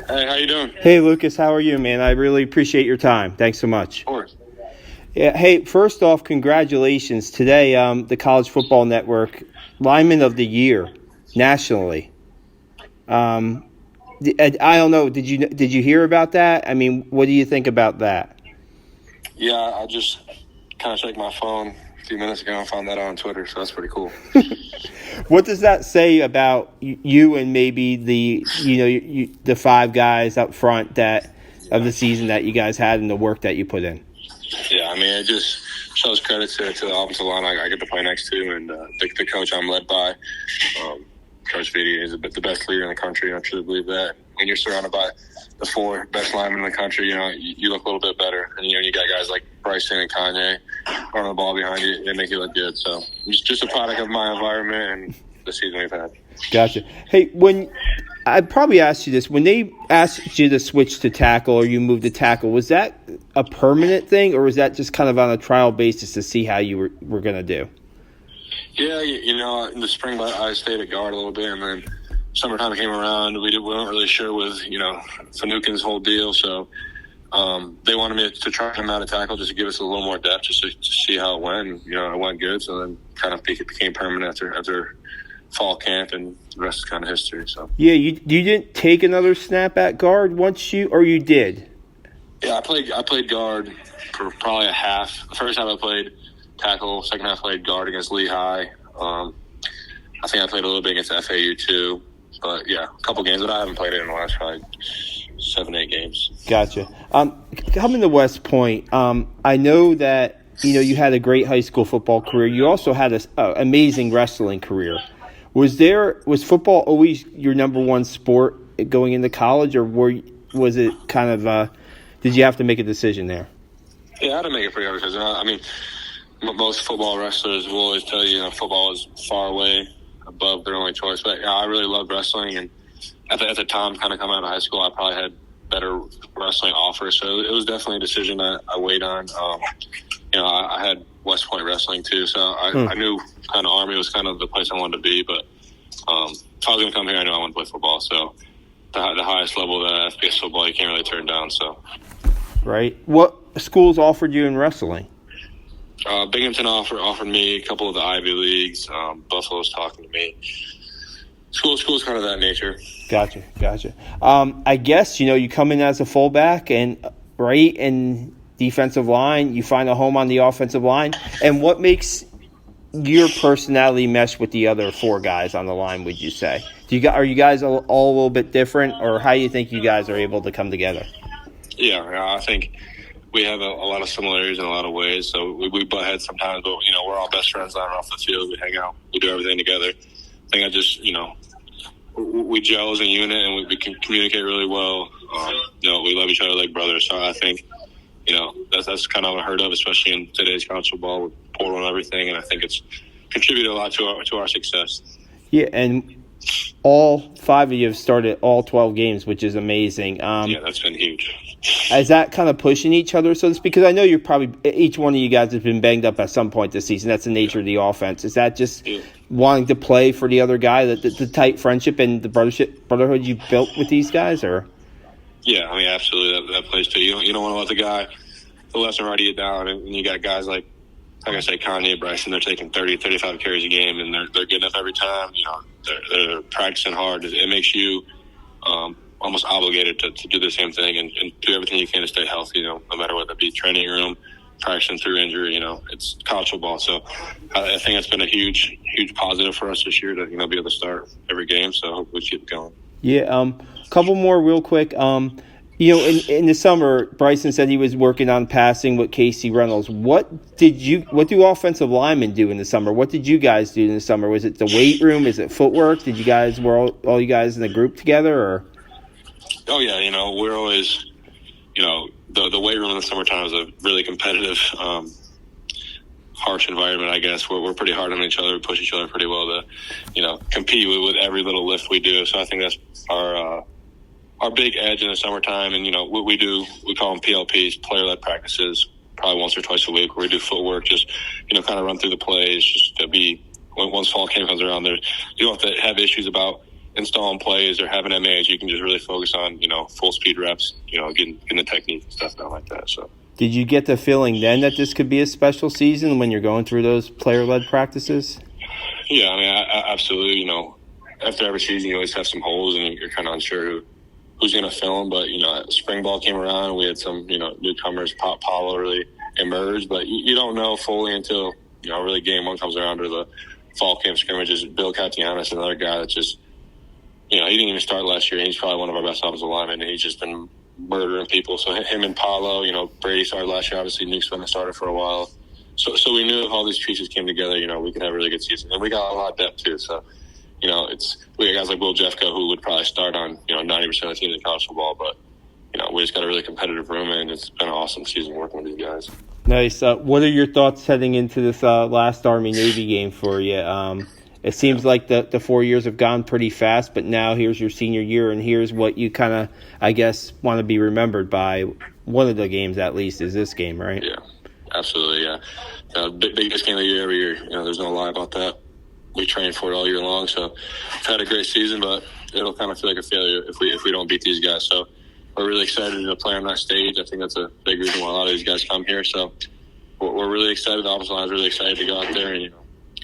Hey, how you doing? Hey, Lucas, how are you, man? I really appreciate your time. Thanks so much. Of course. Yeah. Hey, first off, congratulations. Today, the College Football Network Lineman of the Year nationally. I don't know. Did you hear about that? I mean, what do you think about that? Yeah, I just kind of checked my phone a few minutes ago and found that on Twitter, so that's pretty cool. What does that say about you and maybe the five guys up front that of the season that you guys had and the work that you put in? Yeah, I mean, it just shows credit to the offensive line I get to play next to, and the coach I'm led by. Coach Vitti is the best leader in the country, and I truly believe that. When you're surrounded by the four best linemen in the country, you look a little bit better. And, you got guys like Bryson and Kanye running the ball behind you. They make you look good. So it's just a product of my environment and the season we've had. Gotcha. Hey, I probably asked you this, when they asked you to switch to tackle or you moved to tackle, was that a permanent thing or was that just kind of on a trial basis to see how you were going to do? Yeah, in the spring I stayed at guard a little bit, and then summertime came around. We weren't really sure with, Finucane's whole deal, so they wanted me to try him out at tackle just to give us a little more depth, just to see how it went. And, it went good, so then kind of it became permanent after fall camp, and the rest is kind of history. So yeah, you didn't take another snap at guard or you did? Yeah, I played guard for probably a half. The first half I played tackle, second half I played guard against Lehigh. I think I played a little bit against FAU too. But, yeah, a couple games, but I haven't played it in the last probably 7-8 games. Gotcha. Coming to West Point, I know that, you had a great high school football career. You also had an amazing wrestling career. Was football always your number one sport going into college, or was it kind of did you have to make a decision there? Yeah, I had to make a pretty hard decision. I mean, most football wrestlers will always tell you, football is far away above their only choice. But I really loved wrestling, and at the time, kind of coming out of high school, I probably had better wrestling offers. So it was definitely a decision that I weighed on. I had West Point wrestling too, so I knew kind of Army was kind of the place I wanted to be. But if I was going to come here, I knew I wanted to play football. So the highest level of FBS football, you can't really turn down. So, right. What schools offered you in wrestling? Binghamton offered me a couple of the Ivy Leagues. Buffalo's talking to me. Schools kind of that nature. Gotcha. I guess, you come in as a fullback and defensive line, you find a home on the offensive line. And what makes your personality mesh with the other four guys on the line, would you say? Are you guys all a little bit different, or how do you think you guys are able to come together? Yeah, I think we have a lot of similarities in a lot of ways. So we butt heads sometimes, but, we're all best friends on and off the field. We hang out. We do everything together. I think we gel as a unit, and we can communicate really well. We love each other like brothers. So I think, that's kind of unheard of, especially in today's college football with portal and everything. And I think it's contributed a lot to our success. Yeah, and all five of you have started all 12 games, which is amazing. Yeah, that's been huge. Is that kind of pushing each other, so to speak? Because I know each one of you guys has been banged up at some point this season. That's the nature of the offense. Is that just wanting to play for the other guy, the tight friendship and the brotherhood you built with these guys, or? Yeah, I mean, absolutely. That plays too. You don't want to let the guy the left and right you down, and you got guys like I say, Kanye, Bryson, they're taking 30, 35 carries a game, and they're getting up every time. They're practicing hard. It makes you almost obligated to do the same thing and do everything you can to stay healthy, no matter what that be, training room, practicing through injury, it's college football. So I think it's been a huge, huge positive for us this year to, be able to start every game. So hopefully we keep it going. Yeah. A couple more real quick. In the summer, Bryson said he was working on passing with Casey Reynolds. What do offensive linemen do in the summer? What did you guys do in the summer? Was it the weight room? Is it footwork? Were all you guys in the group together, or? Oh yeah, we're always, the weight room in the summertime is a really competitive, harsh environment. I guess we're pretty hard on each other. We push each other pretty well to, compete with every little lift we do. So I think that's our big edge in the summertime. And we call them PLPs, player-led practices, probably once or twice a week, where we do footwork, just kind of run through the plays, just to be once fall camp comes around. There, you don't have to have issues about installing plays or having MAs, you can just really focus on, full speed reps, getting the technique and stuff down like that. So. Did you get the feeling then that this could be a special season when you're going through those player-led practices? Yeah, I mean, I absolutely. After every season, you always have some holes, and you're kind of unsure who's going to fill them. But spring ball came around, we had some newcomers. Paulo really emerged, but you don't know fully until really game one comes around or the fall camp scrimmages. Bill Catianis, another guy that just he didn't even start last year. He's probably one of our best offensive linemen, and he's just been murdering people. So him and Paulo, Brady started last year. Obviously, Nuke's been started for a while. So we knew if all these pieces came together, we could have a really good season. And we got a lot of depth too. So, we got guys like Will Jeffco who would probably start on 90% of the teams in college football. But we just got a really competitive room, and it's been an awesome season working with these guys. Nice. What are your thoughts heading into this last Army-Navy game for you? It seems like the 4 years have gone pretty fast, but now here's your senior year, and here's what you kind of, I guess, want to be remembered by. One of the games, at least, is this game, right? Yeah, absolutely, yeah. Biggest game of the year every year. There's no lie about that. We train for it all year long, so we've had a great season, but it'll kind of feel like a failure if we don't beat these guys. So we're really excited to play on that stage. I think that's a big reason why a lot of these guys come here. So we're really excited. The offensive line is really excited to go out there and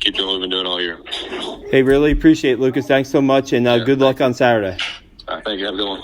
keep doing what we've been doing all year. Hey, really appreciate it, Lucas. Thanks so much, and good luck on Saturday. Thank you. Have a good one.